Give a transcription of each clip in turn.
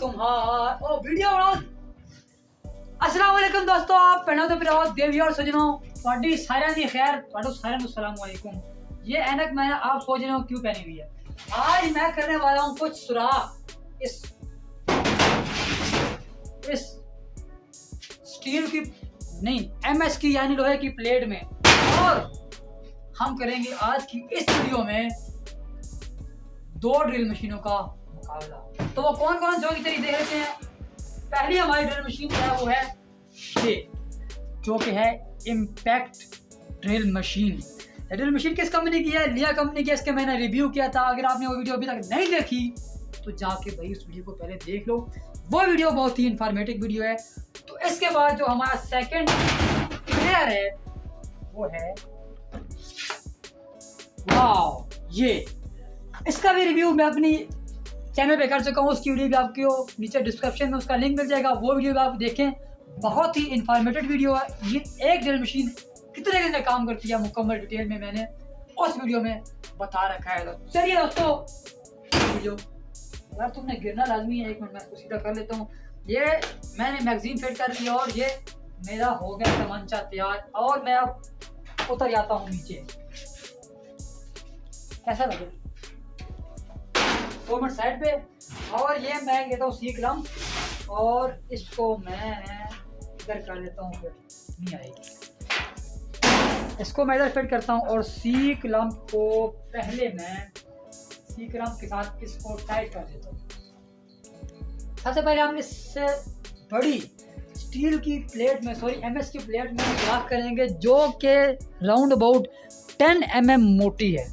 तुम्हारा ओ वीडियो बनाओ। अस्सलाम वालेकुम दोस्तों, आप पहले तो फिर देवी और सजनों ਤੁਹਾਡੀ ਸਾਰਿਆਂ ਦੀ खैर, ਤੁਹਾਨੂੰ ਸਾਰਿਆਂ ਨੂੰ अस्सलाम वालेकुम। ये ऐनक मैंने आप सोच रहे हो क्यों पहनी हुई है। आज मैं करने वाला हूँ कुछ सुराख इस स्टील की नहीं एमएस की यानी लोहे की प्लेट में, और हम करेंगे आज की इस वीडियो में दो ड्रिल मशीनों का मुकाबला। तो वो कौन कौन से होगी देख लेते हैं। पहली हमारी ड्रिल मशीन है वो है ये, जो कि है impact drill machine. Drill machine किस कंपनी की है? लिया कंपनी की। इसके मैंने रिव्यू किया था। अगर आपने वो वीडियो अभी तक नहीं देखी तो जाके भाई उस वीडियो को पहले देख लो। वो वीडियो बहुत ही इंफॉर्मेटिव वीडियो है। तो इसके बाद जो हमारा सेकंड प्लेयर है वो है वाओ, ये इसका भी रिव्यू मैं अपनी चैनल पे कर चुका हूँ। उसकी वीडियो भी आपको नीचे डिस्क्रिप्शन में उसका लिंक मिल जाएगा, वो वीडियो भी आप देखें। बहुत ही इंफॉर्मेटिव वीडियो है। ये एक ड्रिल मशीन कितने घंटे काम करती है मुकम्मल डिटेल में मैंने उस वीडियो में बता रखा है। तो चलिए दोस्तों, वीडियो यार तुमने गिरना लाजमी है। एक मिनट मैं इसको सीधा कर लेता हूँ। ये मैंने मैगजीन फिट कर दी और ये मेरा हो गया तमंचा तैयार, और मैं अब उतर जाता हूँ नीचे। कैसा लगे 2 मिनट साइड पे, और ये मैं लेता हूँ सी क्लम और इसको मैं इधर कर लेता हूँ, फिर नहीं आएगी। इसको मैं इधर फिट करता हूँ और सी क्लम को पहले मैं सी क्लम के साथ इसको टाइट कर देता हूँ। सबसे पहले हम इससे बड़ी स्टील की प्लेट में एमएस की प्लेट में सुराख करेंगे, जो कि राउंड अबाउट 10 mm मोटी है।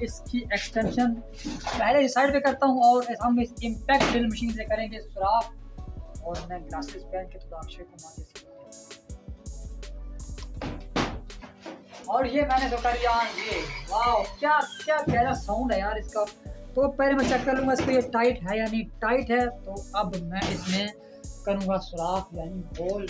इसकी एक्सटेंशन पहले साइड पे करता हूँ और हम इस इम्पैक्ट ड्रिल मशीन से करेंगे सुराख। और मैं ग्लासेस पहन के थोड़ा अक्षय कुमार जैसे, और ये मैंने तो कर लिया। ये वाओ, क्या क्या प्यारा साउंड है यार इसका। तो पहले मैं चेक कर लूँगा इसको ये टाइट है या नहीं। टाइट है तो अब मैं इसमें करूँगा सुराख यानी होल।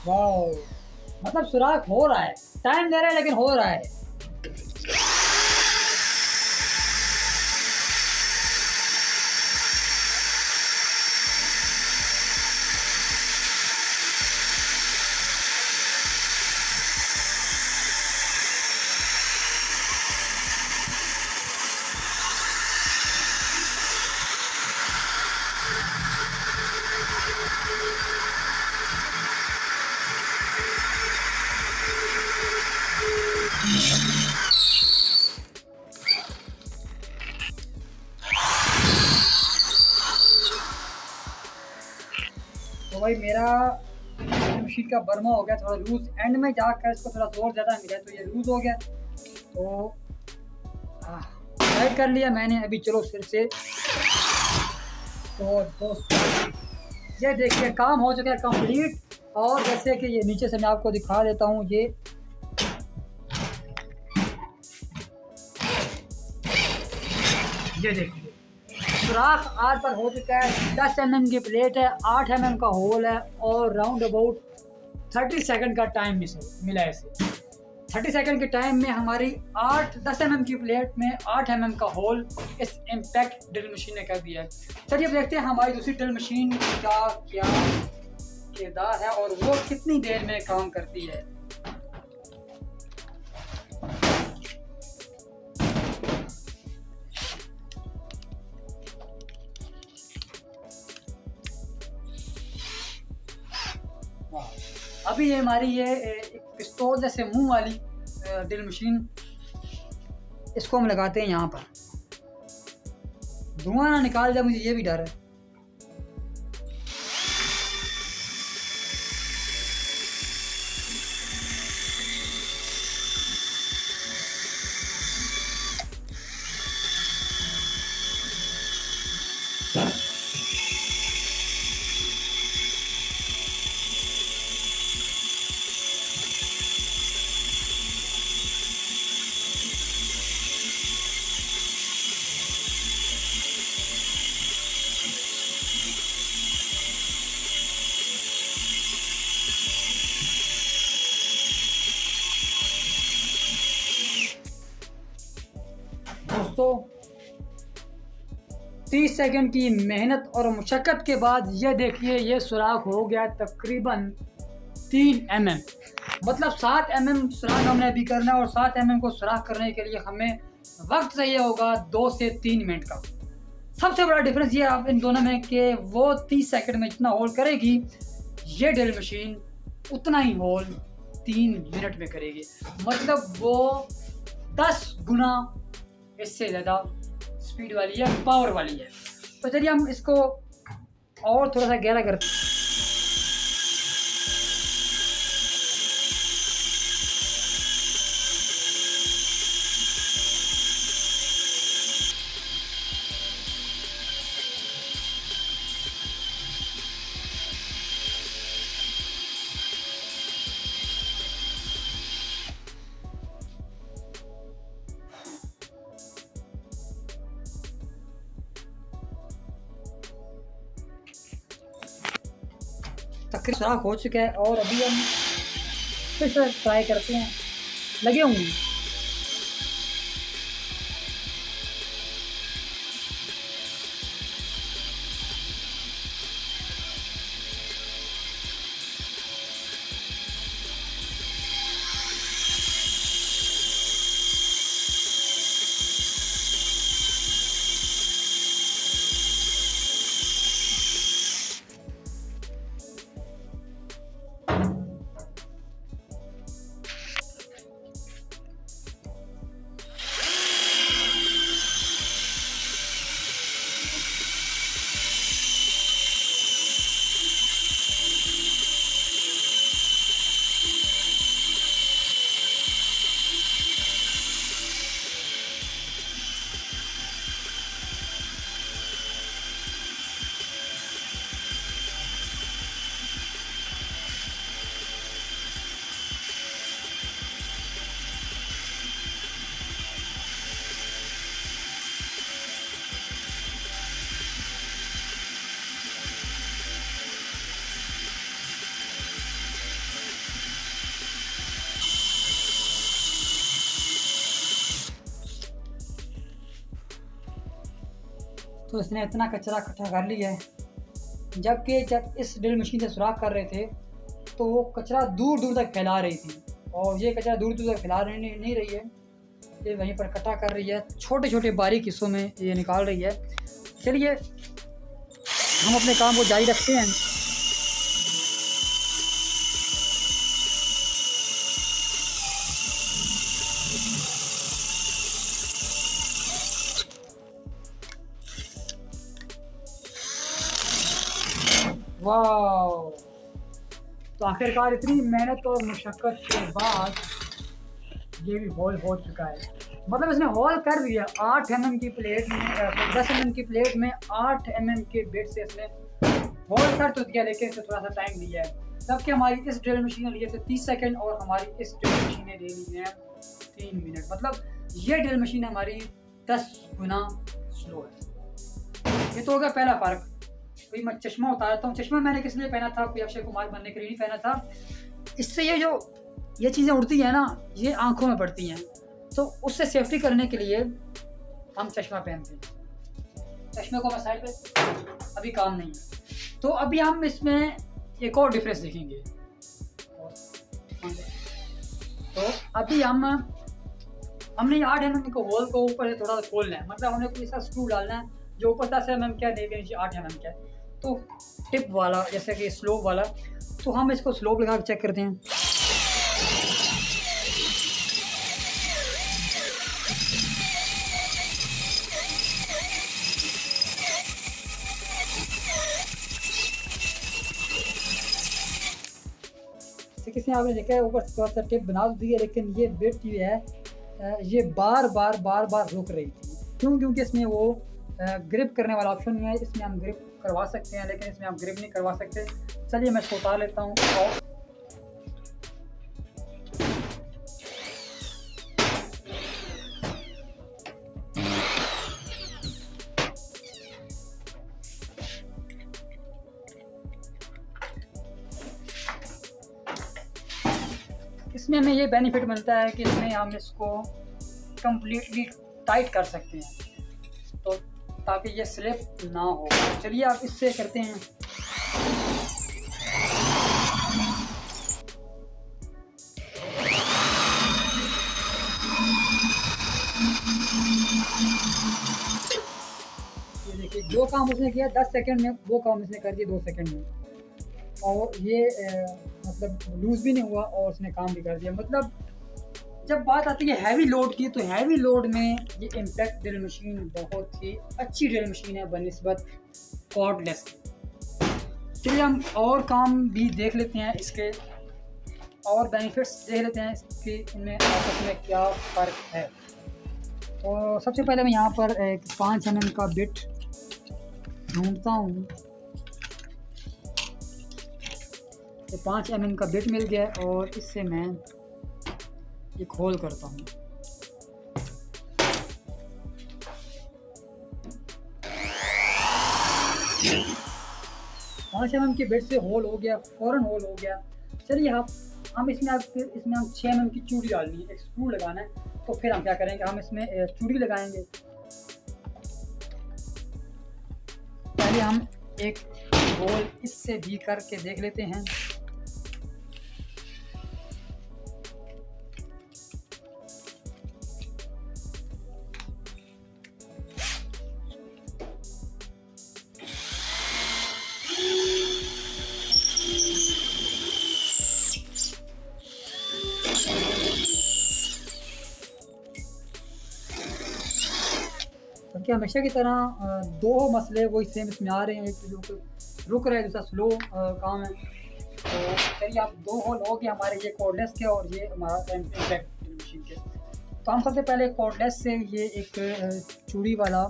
वाओ, मतलब सुराख हो रहा है, टाइम ले रहा है लेकिन हो रहा है। तो भाई मेरा मशीन का बर्मा हो गया थोड़ा लूज, एंड में जाकर इसको थोड़ा जोर ज़्यादा मिला तो ये लूज हो गया। तो टाइट कर लिया मैंने। अभी चलो फिर से। तो दोस्तों ये देखिए काम हो चुका है कंप्लीट। और जैसे कि ये नीचे से मैं आपको दिखा देता हूँ, ये देखिए सुराख आर पर हो चुका है। 10 mm की प्लेट है, 8 mm का होल है, और राउंड अबाउट 30 सेकंड का टाइम मिला है इसे। 30 सेकंड के टाइम में हमारी 10 mm की प्लेट में 8 mm का होल इस इम्पैक्ट ड्रिल मशीन ने कर दिया है। चलिए अब देखते हैं हमारी दूसरी ड्रिल मशीन का क्या किरदार है और वो कितनी देर में काम करती है। अभी ये हमारी एक पिस्तौल जैसे मुंह वाली ड्रिल मशीन, इसको हम लगाते हैं यहाँ पर। धुआं ना निकाल जाए, मुझे ये भी डर है। 30 सेकंड की मेहनत और मुशक्क़त के बाद ये देखिए ये सुराख हो गया तकरीबन 3 mm। मतलब 7 mm सुराख हमने अभी करना है और 7 mm को सुराख करने के लिए हमें वक्त चाहिए होगा 2 से 3 मिनट का। सबसे बड़ा डिफरेंस ये आप इन दोनों में कि वो 30 सेकंड में जितना होल करेगी ये ड्रिल मशीन उतना ही होल 3 मिनट में करेगी। मतलब वो 10 गुना इससे ज़्यादा स्पीड वाली है, पावर वाली है। तो चलिए हम इसको और थोड़ा सा गहरा करते हैं। तकरीबन सुराख हो चुका है और अभी हम फिर से ट्राई करते हैं। लगे होंगे तो इसने इतना कचरा इकट्ठा कर लिया है। जबकि जब इस ड्रिल मशीन से सुराख कर रहे थे तो वो कचरा दूर दूर तक फैला रही थी और ये कचरा दूर दूर तक फैला नहीं रही है, ये वहीं पर इकट्ठा कर रही है, छोटे छोटे बारीक हिस्सों में ये निकाल रही है। चलिए हम अपने काम को जारी रखते हैं। वाह, तो आखिरकार इतनी मेहनत और मुशक्क़त के बाद ये भी होल हो चुका है। मतलब इसने होल कर दिया 8 mm की प्लेट में, 10 mm की प्लेट में 8 mm के बेड से इसने होल कर तो दिया, लेकिन इसे थोड़ा सा टाइम लिया है। जबकि हमारी इस ड्रिल मशीन ने लिए थे 30 सेकंड और हमारी इस ड्रिल मशीन ने ले ली है 3 मिनट। मतलब ये ड्रिल मशीन हमारी 10 गुना स्लो है। ये तो हो गया पहला फ़र्क। भाई मैं चश्मा उतारता हूँ, चश्मा मैंने किस लिए पहना था, कोई अक्षय कुमार बनने के लिए नहीं पहना था। इससे ये चीज़ें उड़ती हैं ना, ये आंखों में पड़ती हैं, तो उससे सेफ्टी करने के लिए हम चश्मा पहनते हैं। चश्मे को मैं साइड पे, अभी काम नहीं है। तो अभी हम इसमें एक और डिफरेंस देखेंगे। तो अभी हमने 8 mm को होल को ऊपर से थोड़ा सा खोलना है। मतलब हमने कोई ऐसा स्क्रू डालना है जो ऊपर 10 mm का है, नीचे 8 mm का है। तो टिप वाला जैसे कि स्लोप वाला, तो हम इसको स्लोप लगा के चेक करते हैं। किसी आपने देखा है ऊपर थोड़ा सा टिप बना दी है, लेकिन ये बिट जो है ये बार बार रुक रही थी। क्योंकि इसमें वो ग्रिप करने वाला ऑप्शन नहीं है। इसमें हम ग्रिप करवा सकते हैं, लेकिन इसमें हम ग्रिप नहीं करवा सकते। चलिए मैं इसको उतार लेता हूँ और इसमें हमें ये बेनिफिट मिलता है कि इसमें हम इसको कम्प्लीटली टाइट कर सकते हैं। तो ताकि ये स्लिप ना हो। चलिए आप इससे करते हैं। ये देखिए जो काम उसने किया 10 सेकंड में, वो काम इसने कर दिया 2 सेकंड में। और ये मतलब लूज़ भी नहीं हुआ और उसने काम भी कर दिया। मतलब जब बात आती है हैवी लोड की, तो हैवी लोड में ये इम्पैक्ट ड्रिल मशीन बहुत ही अच्छी ड्रिल मशीन है बनिस्बत कॉर्डलेस की। चलिए हम और काम भी देख लेते हैं इसके, और बेनिफिट्स देख लेते हैं इसके, इनमें आपस में क्या फ़र्क है। तो सबसे पहले मैं यहाँ पर एक 5 mm का बिट ढूंढता हूँ। तो 5 mm का बिट मिल गया और इससे मैं ये खोल करता हूँ। पाँच mm के बिट से होल हो गया, फ़ौरन होल हो गया। चलिए हम इसमें हम 6 mm की चूड़ी डालनी है, एक स्क्रू लगाना है। तो फिर हम क्या करेंगे, हम इसमें चूड़ी लगाएंगे। पहले हम एक होल इससे भी करके देख लेते हैं। क्योंकि हमेशा की तरह दो मसले वही सेम इसमें आ रहे हैं, एक जो रुक रहा है, दूसरा स्लो काम है। तो चलिए आप 2 होल हो गए हमारे, ये कॉर्डलेस के और ये हमारा इम्पैक्ट मशीन के। तो हम सबसे पहले कॉर्डलेस से ये एक चूड़ी वाला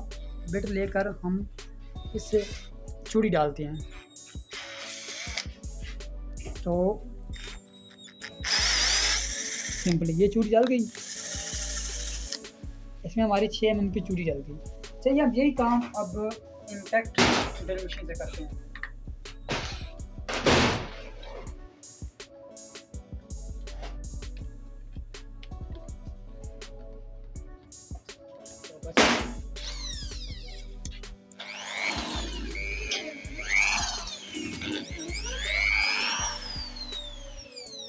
बिट लेकर हम इससे चूड़ी डालते हैं। तो सिंपली ये चूड़ी डल गई, इसमें हमारी 6 mm की चूड़ी डल गई। चलिए अब यही काम अब इम्पैक्ट ड्रिल मशीन से करते हैं।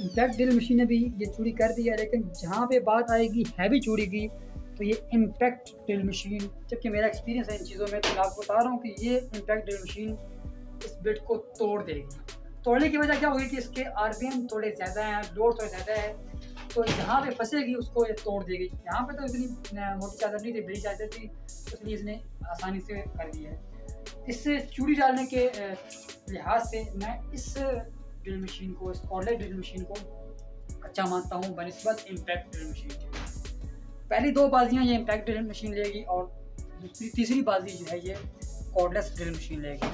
इम्पैक्ट ड्रिल मशीन ने भी ये चूड़ी कर दी है, लेकिन जहाँ पे बात आएगी हैवी चूड़ी की, तो ये इम्पैक्ट ड्रिल मशीन, जबकि मेरा एक्सपीरियंस है इन चीज़ों में, तो मैं आपको बता रहा हूँ कि ये इम्पैक्ट ड्रिल मशीन इस बिट को तोड़ देगी। तोड़ने की वजह क्या होगी कि इसके आरपीएम थोड़े ज़्यादा हैं, लोड थोड़ा ज़्यादा है, तो जहाँ पे फंसेगी उसको ये तोड़ देगी। यहाँ पे तो इतनी मोटी चादर नहीं थी, बड़ी चादर थी, इसलिए इसने आसानी से कर दिया है। इस चूड़ी डालने के लिहाज से मैं इस ड्रिल मशीन को, इस कॉर्डलेस ड्रिल मशीन को अच्छा मानता हूँ बनिस्बत इम्पैक्ट ड्रिल मशीन के। पहली 2 बाजियाँ ये इम्पैक्ट ड्रिल मशीन लेगी और तीसरी बाजी जो है ये कॉर्डलेस ड्रिल मशीन लेगी।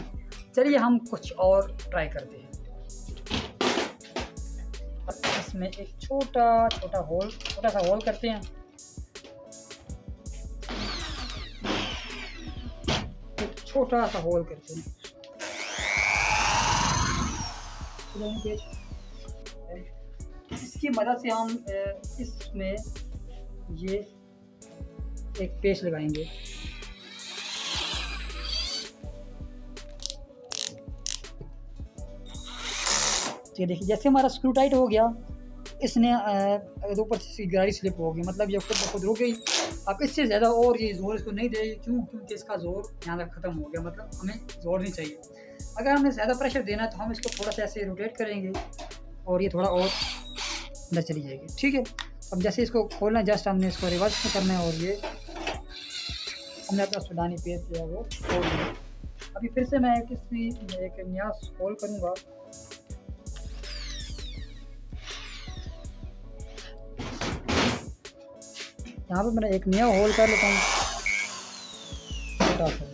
चलिए हम कुछ और ट्राई करते हैं। इसमें एक छोटा सा होल करते हैं। एक छोटा सा होल करते हैं। इसकी मदद से हम इसमें ये एक पेस्ट लगाएंगे। ये देखिए जैसे हमारा स्क्रू टाइट हो गया, इसने ऊपर से गरारी स्लिप हो गई, मतलब ये खुद रुक गई। अब इससे ज़्यादा और ये ज़ोर इसको नहीं देगी, क्योंकि इसका ज़ोर यहाँ तक ख़त्म हो गया, मतलब हमें ज़ोर नहीं चाहिए। अगर हमें ज़्यादा प्रेशर देना है तो हम इसको थोड़ा सा ऐसे रोटेट करेंगे और ये थोड़ा और अंदर चली जाएगी। ठीक है, अब जैसे इसको खोलना है, जस्ट हमने इसको रिवर्स में करना है और ये हमने अपना सुडानी पेस्ट किया वो खोल दिया। अभी फिर से मैं एक नया होल करूँगा। यहाँ पे मैंने एक नया होल कर लेता हूँ छोटा सा,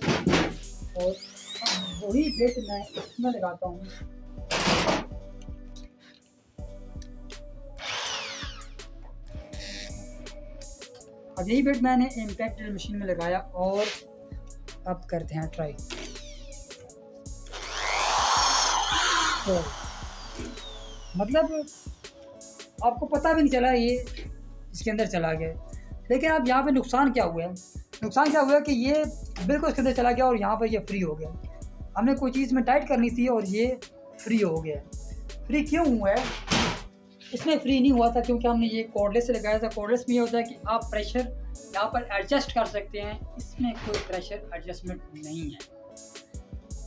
और वही बिट मैं इसमें लगाता हूँ। अब यही बिट मैंने इम्पैक्ट ड्रिल मशीन में लगाया और अब करते हैं ट्राई। तो मतलब आपको पता भी नहीं चला ये इसके अंदर चला गया। लेकिन अब यहाँ पे नुकसान क्या हुआ है? नुकसान क्या हुआ कि ये बिल्कुल इसके अंदर चला गया और यहाँ पर ये फ्री हो गया। हमने कोई चीज़ में टाइट करनी थी और ये फ्री हो गया। फ्री क्यों हुआ है? इसमें फ्री नहीं हुआ था क्योंकि हमने ये कॉर्डलेस से लगाया था। कॉर्डलेस में ये होता है कि आप प्रेशर यहाँ पर एडजस्ट कर सकते हैं, इसमें कोई प्रेशर एडजस्टमेंट नहीं है।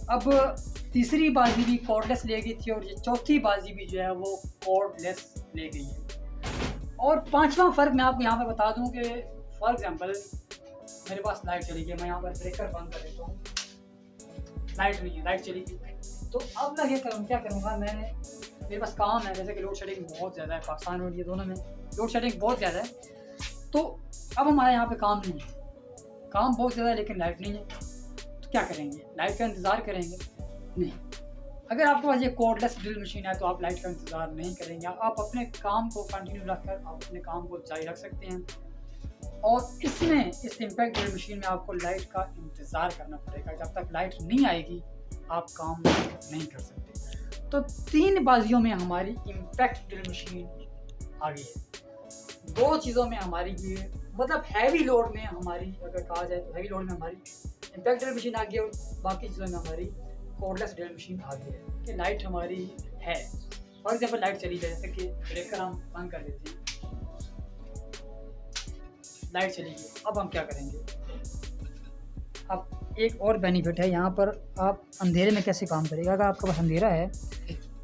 अब तीसरी बाजी भी कॉर्डलेस ले गई थी और ये चौथी बाजी भी जो है वो कॉर्डलेस ले गई है। और पांचवा फ़र्क मैं आपको यहाँ पर बता दूँ कि फॉर एग्जांपल मेरे पास लाइट चली गई, मैं यहाँ पर ब्रेकर बंद कर देता हूँ, लाइट नहीं है, लाइट चली गई। तो अब मैं क्या करूँगा, मेरे पास काम है, जैसे कि लोड शेडिंग बहुत ज़्यादा है, पाकिस्तान और ये दोनों में लोड शेडिंग बहुत ज़्यादा है। तो अब हमारे यहाँ पे काम नहीं है, काम बहुत ज़्यादा है लेकिन लाइट नहीं है, तो क्या करेंगे? लाइट का इंतज़ार करेंगे? नहीं। अगर आपके पास ये कॉर्डलेस ड्रिल मशीन है तो आप लाइट का इंतज़ार नहीं करेंगे, आप अपने काम को कंटिन्यू रखकर आप अपने काम को जारी रख सकते हैं। और इसमें इस इम्पैक्ट ड्रिल मशीन में आपको लाइट का इंतज़ार करना पड़ेगा, जब तक लाइट नहीं आएगी आप काम नहीं कर सकते। तो 3 बाजियों में हमारी इम्पैक्ट ड्रिल मशीन आ गई है। 2 चीज़ों में हमारी ये मतलब हैवी लोड में हमारी, अगर कहा जाए तो हैवी लोड में हमारी इम्पैक्ट ड्रिल मशीन आ गई और बाकी चीज़ों में हमारी कॉर्डलेस ड्रिल मशीन आ गई है कि लाइट हमारी है। फॉर एग्जाम्पल लाइट चली जाए, जैसे कि ब्रेकर हम बंद कर देते हैं, लाइट चली गई, अब हम क्या करेंगे? अब एक और बेनिफिट है यहाँ पर, आप अंधेरे में कैसे काम करेगा। अगर आपके पास अंधेरा है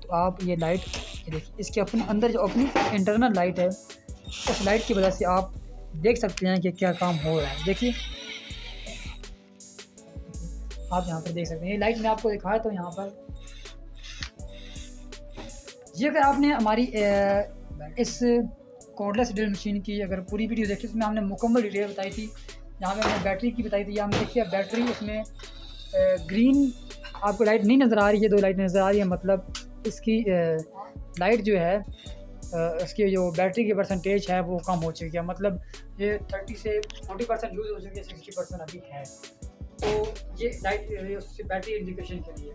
तो आप ये लाइट देखिए, इसके अपने अंदर जो अपनी इंटरनल लाइट है, उस लाइट की वजह से आप देख सकते हैं कि क्या काम हो रहा है। देखिए आप यहाँ पर देख सकते हैं, ये लाइट मैं आपको दिखाया तो यहाँ पर ये, अगर आपने हमारी इस कॉर्डलेस ड्रिल मशीन की अगर पूरी वीडियो देखी, इसमें हमने मुकम्मल डिटेल बताई थी। यहाँ पे हमने बैटरी की बताई थी, यहाँ में देखिए बैटरी, इसमें ग्रीन आपको लाइट नहीं नज़र आ रही है, 2 लाइट नज़र आ रही है, मतलब इसकी लाइट जो है इसकी जो बैटरी की परसेंटेज है वो कम हो चुकी है, मतलब ये 30 से 40% यूज़ हो चुकी है, 60% अभी है। तो ये लाइट उससे बैटरी इंडिकेशन के लिए,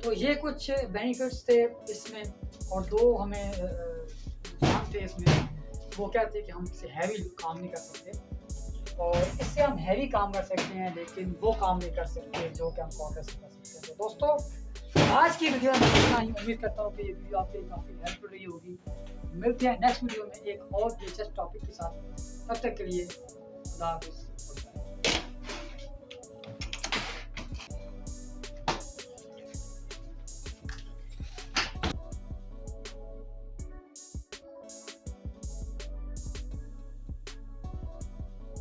तो ये कुछ बेनिफिट्स थे इसमें। और 2 हमें थे इसमें, वो क्या थे कि हम इससे हैवी काम नहीं कर सकते और इससे हम हैवी काम कर सकते हैं लेकिन वो काम नहीं कर सकते जो कि हम कॉर्डलेस कर सकते हैं। तो दोस्तों आज की वीडियो में इतना ही, उम्मीद करता हूँ कि ये वीडियो आपके काफ़ी हेल्पफुल रही होगी। मिलते हैं नेक्स्ट वीडियो में एक और दिलचस्प टॉपिक के साथ, तब तक के लिए खुदा हाफिज़।